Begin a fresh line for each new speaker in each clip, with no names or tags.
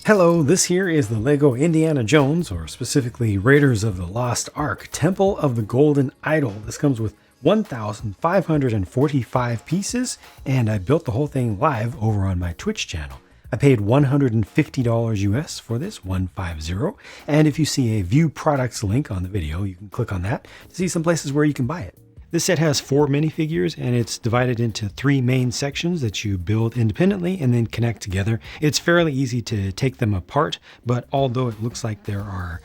Hello, this here is the LEGO Indiana Jones, or specifically Raiders of the Lost Ark, Temple of the Golden Idol. This comes with 1,545 pieces, and I built the whole thing live over on my Twitch channel. I paid $150 US for this, 150, and if you see a View Products link on the video, you can click on that to see some places where you can buy it. This set has 4 minifigures, and it's divided into 3 main sections that you build independently and then connect together. It's fairly easy to take them apart, but although it looks like there are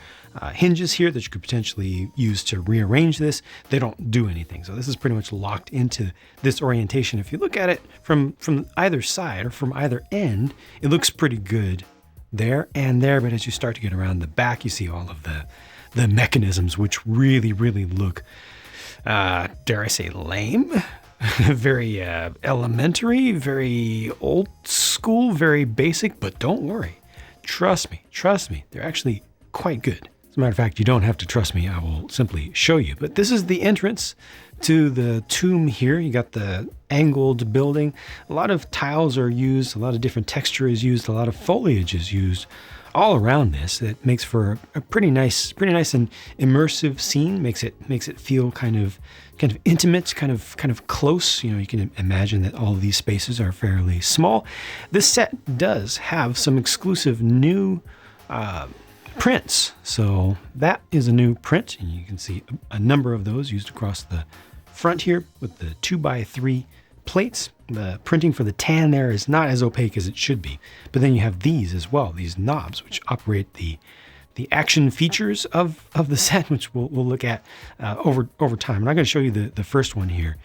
hinges here that you could potentially use to rearrange this, they don't do anything. So this is pretty much locked into this orientation. If you look at it from either side or from either end, it looks pretty good there and there, but as you start to get around the back, you see all of the mechanisms, which really look dare I say lame, very elementary, very old school, very basic, but don't worry. Trust me, they're actually quite good. As a matter of fact, you don't have to trust me, I will simply show you. But this is the entrance to the tomb here. You got the angled building. A lot of tiles are used, a lot of different texture is used, a lot of foliage is used all around this. It makes for a pretty nice and immersive scene. Makes it feel kind of intimate, kind of close. You know, you can imagine that all of these spaces are fairly small. This set does have some exclusive new prints. So that is a new print, and you can see a number of those used across the front here with the 2x3 plates. The printing for the tan there is not as opaque as it should be, but then you have these as well, these knobs which operate the action features of the set, which we'll look at over time. I'm not going to show you the first one here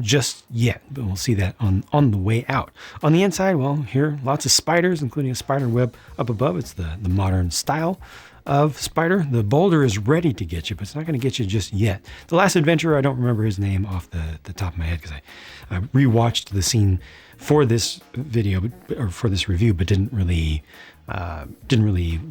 just yet, but we'll see that on the way out. On the inside, well, here lots of spiders, including a spider web up above. It's the modern style of spider. The boulder is ready to get you, but it's not going to get you just yet. The last adventurer, I don't remember his name off the top of my head because I rewatched the scene for this video or for this review, but didn't really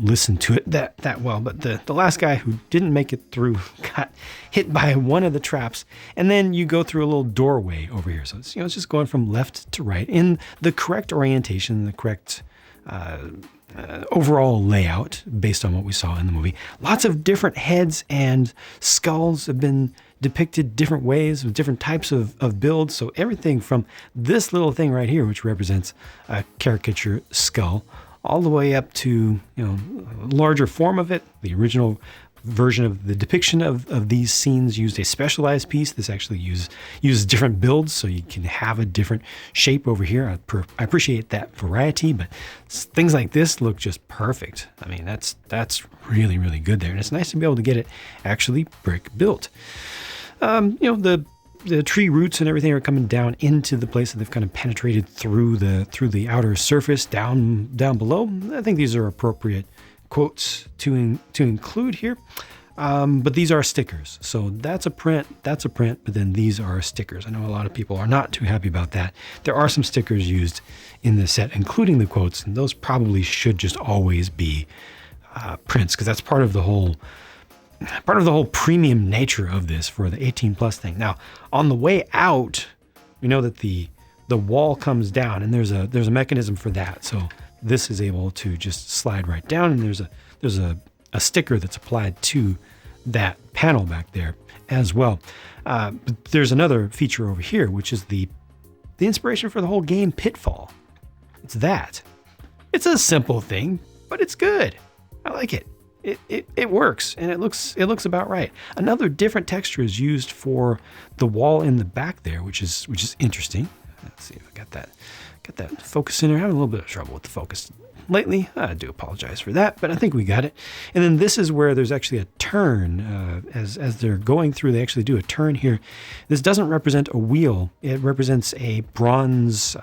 listen to it that well. But the last guy who didn't make it through got hit by one of the traps, and then you go through a little doorway over here. So it's it's just going from left to right in the correct orientation, the correct overall layout based on what we saw in the movie. Lots of different heads and skulls have been depicted different ways with different types of builds. So everything from this little thing right here, which represents a caricature skull, all the way up to a larger form of it. The original version of the depiction of these scenes used a specialized piece. This actually uses different builds, so you can have a different shape over here. I appreciate that variety, but things like this look just perfect. I mean, that's really good there, and it's nice to be able to get it actually brick built. The tree roots and everything are coming down into the place that they've kind of penetrated through the outer surface down below. I think these are appropriate quotes to include here, but these are stickers. So that's a print, but then these are stickers. I know a lot of people are not too happy about that. There are some stickers used in this set, including the quotes, and those probably should just always be prints, because that's part of the whole premium nature of this for the 18 plus thing. Now, on the way out, we know that the wall comes down, and there's a mechanism for that. So this is able to just slide right down, and there's a sticker that's applied to that panel back there as well. But there's another feature over here, which is the inspiration for the whole game, Pitfall. It's that. It's a simple thing, but it's good. I like it. It works, and it looks about right. Another different texture is used for the wall in the back there, which is interesting. Let's see if I got that focus in there. I'm having a little bit of trouble with the focus lately. I do apologize for that, but I think we got it. And then this is where there's actually a turn. As they're going through, they actually do a turn here. This doesn't represent a wheel. It represents a bronze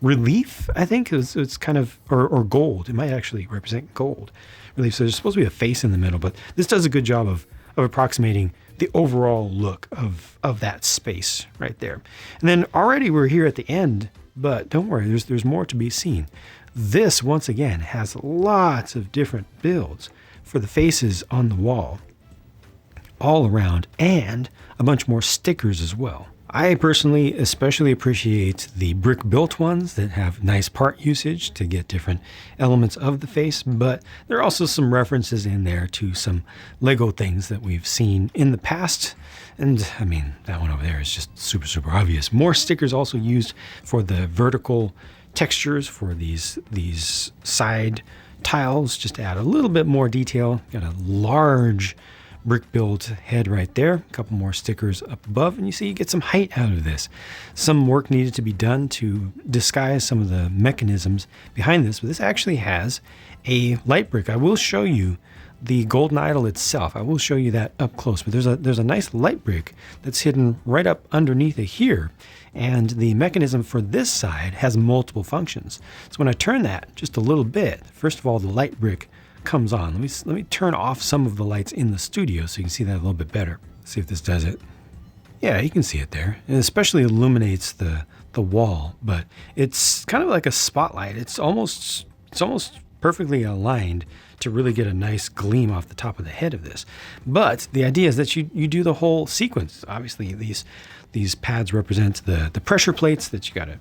relief, I think. It's kind of, or gold. It might actually represent gold relief. So there's supposed to be a face in the middle, but this does a good job of approximating the overall look of that space right there. And then already we're here at the end, but don't worry, there's more to be seen. This, once again, has lots of different builds for the faces on the wall all around, and a bunch more stickers as well. I personally especially appreciate the brick-built ones that have nice part usage to get different elements of the face, but there are also some references in there to some Lego things that we've seen in the past. And I mean, that one over there is just super, super obvious. More stickers also used for the vertical textures for these side tiles, just to add a little bit more detail. Got a large brick-built head right there. A couple more stickers up above, and you see you get some height out of this. Some work needed to be done to disguise some of the mechanisms behind this, but this actually has a light brick. I will show you the golden idol itself. I will show you that up close, but there's a nice light brick that's hidden right up underneath it here. And the mechanism for this side has multiple functions. So when I turn that just a little bit, first of all, the light brick comes on. Let me turn off some of the lights in the studio so you can see that a little bit better. See if this does it. Yeah, you can see it there. It especially illuminates the wall, but it's kind of like a spotlight. It's almost perfectly aligned to really get a nice gleam off the top of the head of this. But the idea is that you do the whole sequence. Obviously, these pads represent the pressure plates that you got to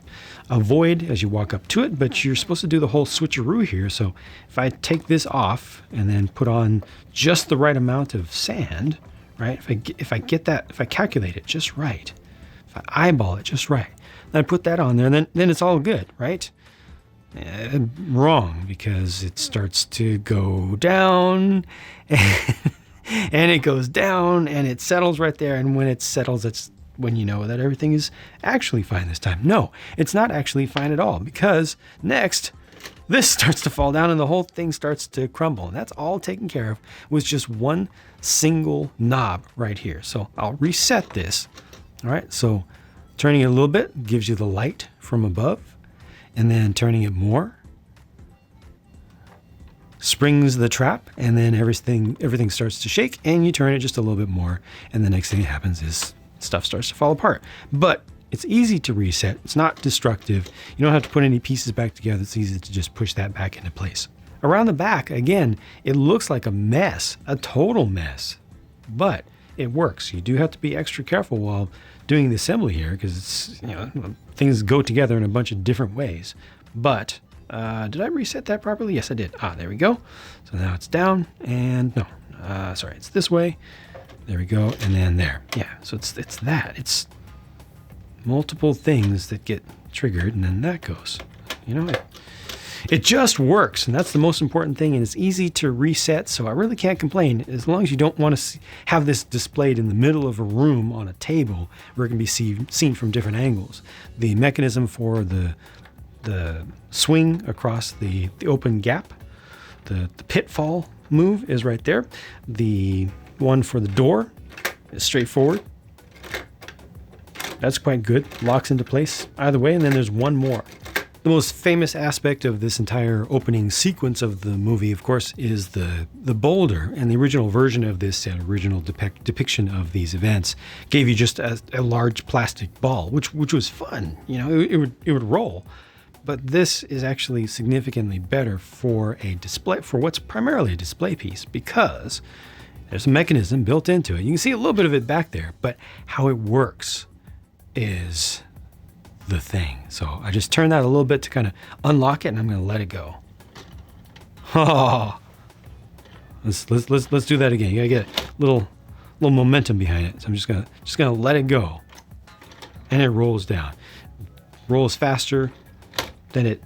avoid as you walk up to it, but you're supposed to do the whole switcheroo here. So if I take this off and then put on just the right amount of sand, right? If I calculate it just right, if I eyeball it just right, then I put that on there, and then it's all good, right? Wrong, because it starts to go down and it goes down and it settles right there. And when it settles, it's when you know that everything is actually fine this time. No, it's not actually fine at all, because next this starts to fall down and the whole thing starts to crumble. And that's all taken care of with just one single knob right here. So I'll reset this. All right, so turning it a little bit gives you the light from above, and then turning it more springs the trap, and then everything starts to shake, and you turn it just a little bit more, and the next thing that happens is stuff starts to fall apart. But it's easy to reset. It's not destructive. You don't have to put any pieces back together. It's easy to just push that back into place. Around the back, again, it looks like a mess, a total mess, but it works. You do have to be extra careful while doing the assembly here, because it's, things go together in a bunch of different ways. But did I reset that properly? Yes, I did. There we go. So now it's down, and no, sorry, it's this way. There we go, and then there. Yeah, so it's that. It's multiple things that get triggered, and then that goes. It just works, and that's the most important thing, and it's easy to reset, so I really can't complain, as long as you don't want to have this displayed in the middle of a room on a table where it can be seen from different angles. The mechanism for the swing across the open gap, the pitfall move is right there. The one for the door is straightforward. That's quite good. Locks into place either way, and then there's one more. The most famous aspect of this entire opening sequence of the movie, of course, is the boulder. And the original version of this, original depiction of these events, gave you just a large plastic ball, which was fun. It would roll. But this is actually significantly better for a display, for what's primarily a display piece, because there's a mechanism built into it. You can see a little bit of it back there, but how it works is the thing. So I just turn that a little bit to kind of unlock it, and I'm going to let it go. Oh, let's do that again. You gotta get a little momentum behind it. So I'm just gonna let it go, and it rolls down. Rolls faster, then it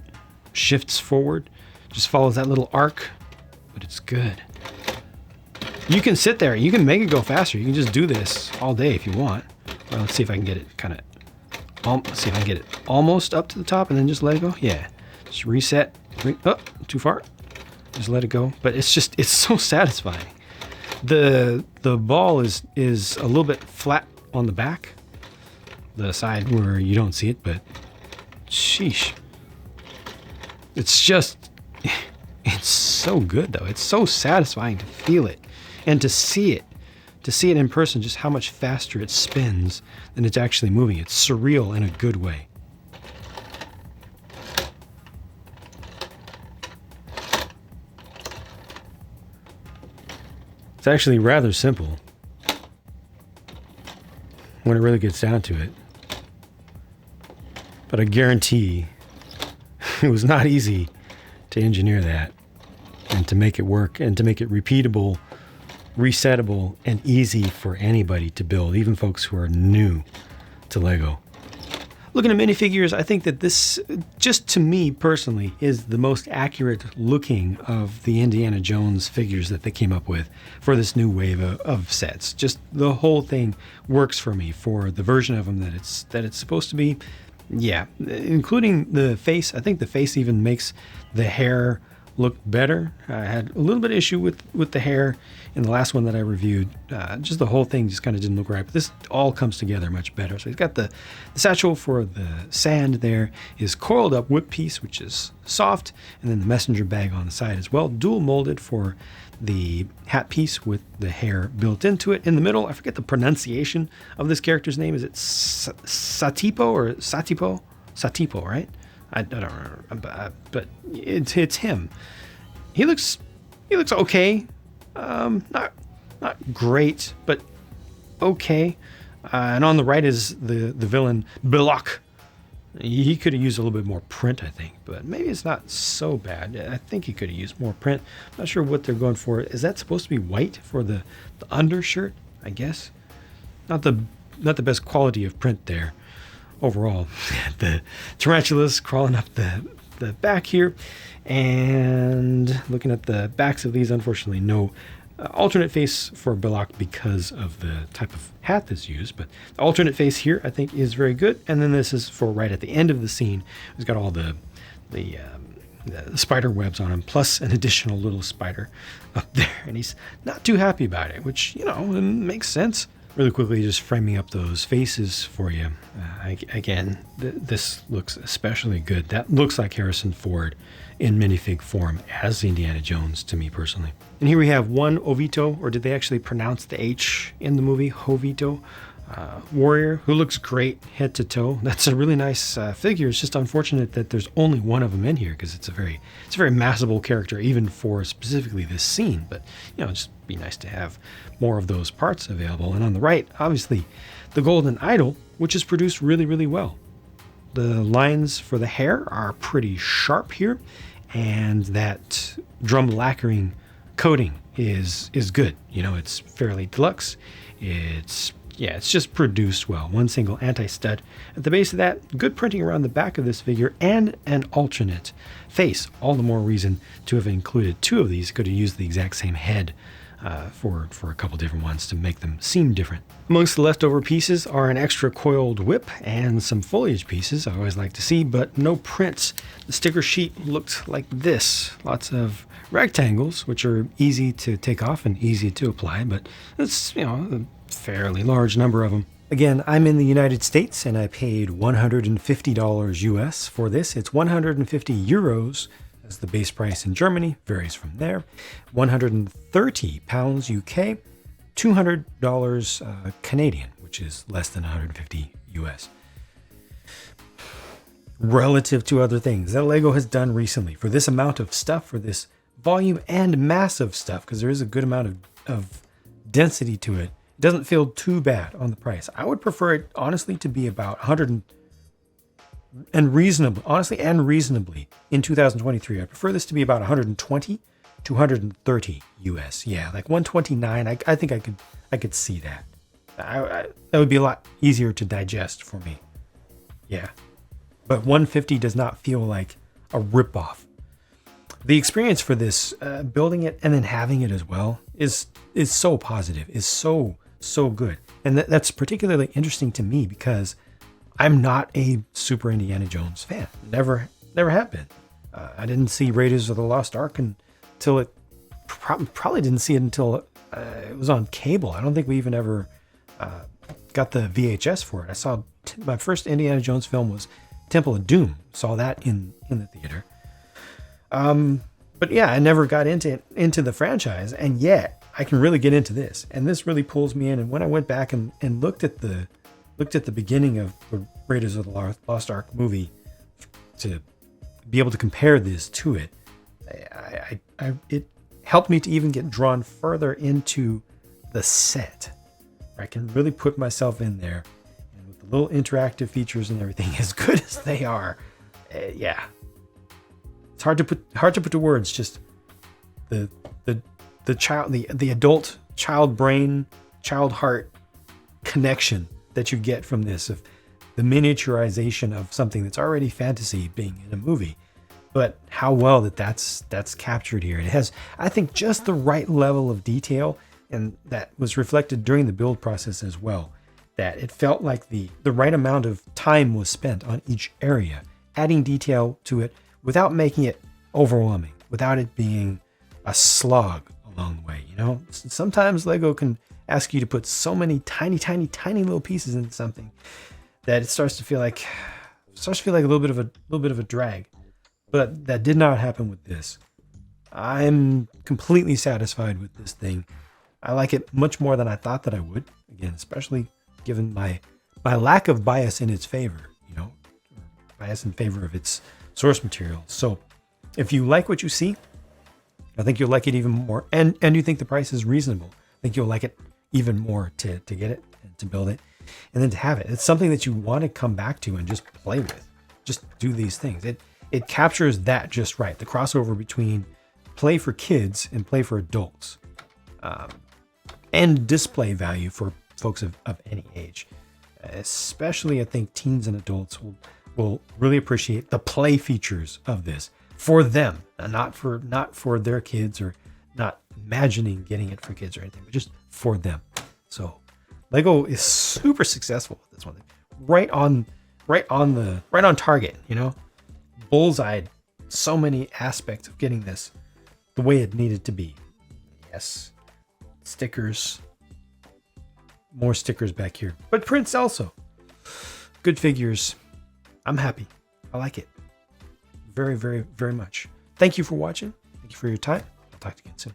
shifts forward. Just follows that little arc, but it's good. You can sit there. You can make it go faster. You can just do this all day if you want. Well, let's see if I can get it let's see if I can get it almost up to the top and then just let it go. Yeah, just reset. Oh, too far. Just let it go. But it's so satisfying. The ball is a little bit flat on the back, the side where you don't see it, but sheesh. It's so good though. It's so satisfying to feel it and to see it in person, just how much faster it spins than it's actually moving. It's surreal in a good way. It's actually rather simple when it really gets down to it. But I guarantee it was not easy to engineer that and to make it work and to make it repeatable, resettable, and easy for anybody to build, even folks who are new to Lego. Looking at minifigures, I think that this, just to me personally, is the most accurate looking of the Indiana Jones figures that they came up with for this new wave of sets. Just the whole thing works for me for the version of them that it's supposed to be. Yeah, including the face. I think the face even makes the hair look better. I had a little bit of issue with the hair in the last one that I reviewed. Just the whole thing just kind of didn't look right. But this all comes together much better. So he's got the satchel for the sand there, his coiled up whip piece, which is soft, and then the messenger bag on the side as well, dual molded for the hat piece with the hair built into it. In the middle, I forget the pronunciation of this character's name. Is it Satipo or Satipo? Satipo, right? I don't remember, but it's him. He looks okay. Not great, but okay. And on the right is the villain Belloc. He could have used a little bit more print, I think, but maybe it's not so bad. I think he could have used more print. I'm not sure what they're going for. Is that supposed to be white for the undershirt? I guess not the best quality of print there. Overall, the tarantulas crawling up the back here, and looking at the backs of these, unfortunately no alternate face for Belloc because of the type of hat that's used, but the alternate face here I think is very good. And then this is for right at the end of the scene. It's got all the spider webs on him, plus an additional little spider up there, and he's not too happy about it, which, you know, makes sense. Really quickly, just framing up those faces for you. Again, this looks especially good. That looks like Harrison Ford in minifig form as Indiana Jones to me personally. And here we have one Ovito, or did they actually pronounce the H in the movie? Jovito, warrior, who looks great head to toe. That's a really nice figure. It's just unfortunate that there's only one of them in here, because it's a very massable character, even for specifically this scene. But, you know, just be nice to have more of those parts available. And on the right, obviously, the Golden Idol, which is produced really, really well. The lines for the hair are pretty sharp here, and that drum lacquering coating is good. You know, it's fairly deluxe. It's just produced well. One single anti-stud at the base of that. Good printing around the back of this figure, and an alternate face. All the more reason to have included two of these. Could have used the exact same head for a couple different ones to make them seem different. Amongst the leftover pieces are an extra coiled whip and some foliage pieces I always like to see, but no prints. The sticker sheet looked like this. Lots of rectangles, which are easy to take off and easy to apply, but it's, you know, a fairly large number of them. Again, I'm in the United States and I paid $150 US for this. It's 150 euros as the base price in Germany, varies from there. 130 pounds UK, $200 Canadian, which is less than 150 US. Relative to other things that Lego has done recently, for this amount of stuff, for this volume and mass of stuff, because there is a good amount of density to it, it doesn't feel too bad on the price. I would prefer it, honestly, to be about 100 and reasonably in 2023. I prefer this to be about 120 to 130 US. Yeah, like 129. I think I could see that. That would be a lot easier to digest for me. Yeah, but 150 does not feel like a ripoff. The experience for this, building it and then having it as well, is so positive. Is so good, and that's particularly interesting to me because I'm not a super Indiana Jones fan. Never have been. I didn't see Raiders of the Lost Ark until it probably didn't see it until it was on cable. I don't think we even ever got the VHS for it. I saw my first Indiana Jones film was Temple of Doom. Saw that in the theater. But yeah, I never got into the franchise, and yet I can really get into this, and this really pulls me in. And when I went back and looked at the beginning of the Raiders of the Lost Ark movie to be able to compare this to it, it helped me to even get drawn further into the set. I can really put myself in there, and with the little interactive features and everything, as good as they are, yeah, it's hard to put to words. Just the adult child brain, child heart connection that you get from this, of the miniaturization of something that's already fantasy being in a movie, but how well that's captured here. It has, I think, just the right level of detail, and that was reflected during the build process as well, that it felt like the right amount of time was spent on each area, adding detail to it without making it overwhelming, without it being a slog along the way. You know, sometimes Lego can ask you to put so many tiny little pieces into something that it starts to feel like a little bit of a drag. But that did not happen with this. I'm completely satisfied with this thing. I like it much more than I thought that I would. Again, especially given my lack of bias in its favor, you know, bias in favor of its source material. So if you like what you see, I think you'll like it even more. And you think the price is reasonable, I think you'll like it even more to get it and to build it and then to have it. It's something that you want to come back to and just play with. Just do these things. It captures that just right. The crossover between play for kids and play for adults, and display value for folks of any age. Especially, I think teens and adults will really appreciate the play features of this for them, and not for their kids, or not imagining getting it for kids or anything, but just for them. So Lego is super successful with this one. Right on target, you know. Bullseyed so many aspects of getting this the way it needed to be. Yes, stickers, more stickers back here, but prints also. Good figures. I'm happy. I like it very, very, very much. Thank you for watching. Thank you for your time. I'll talk to you again soon.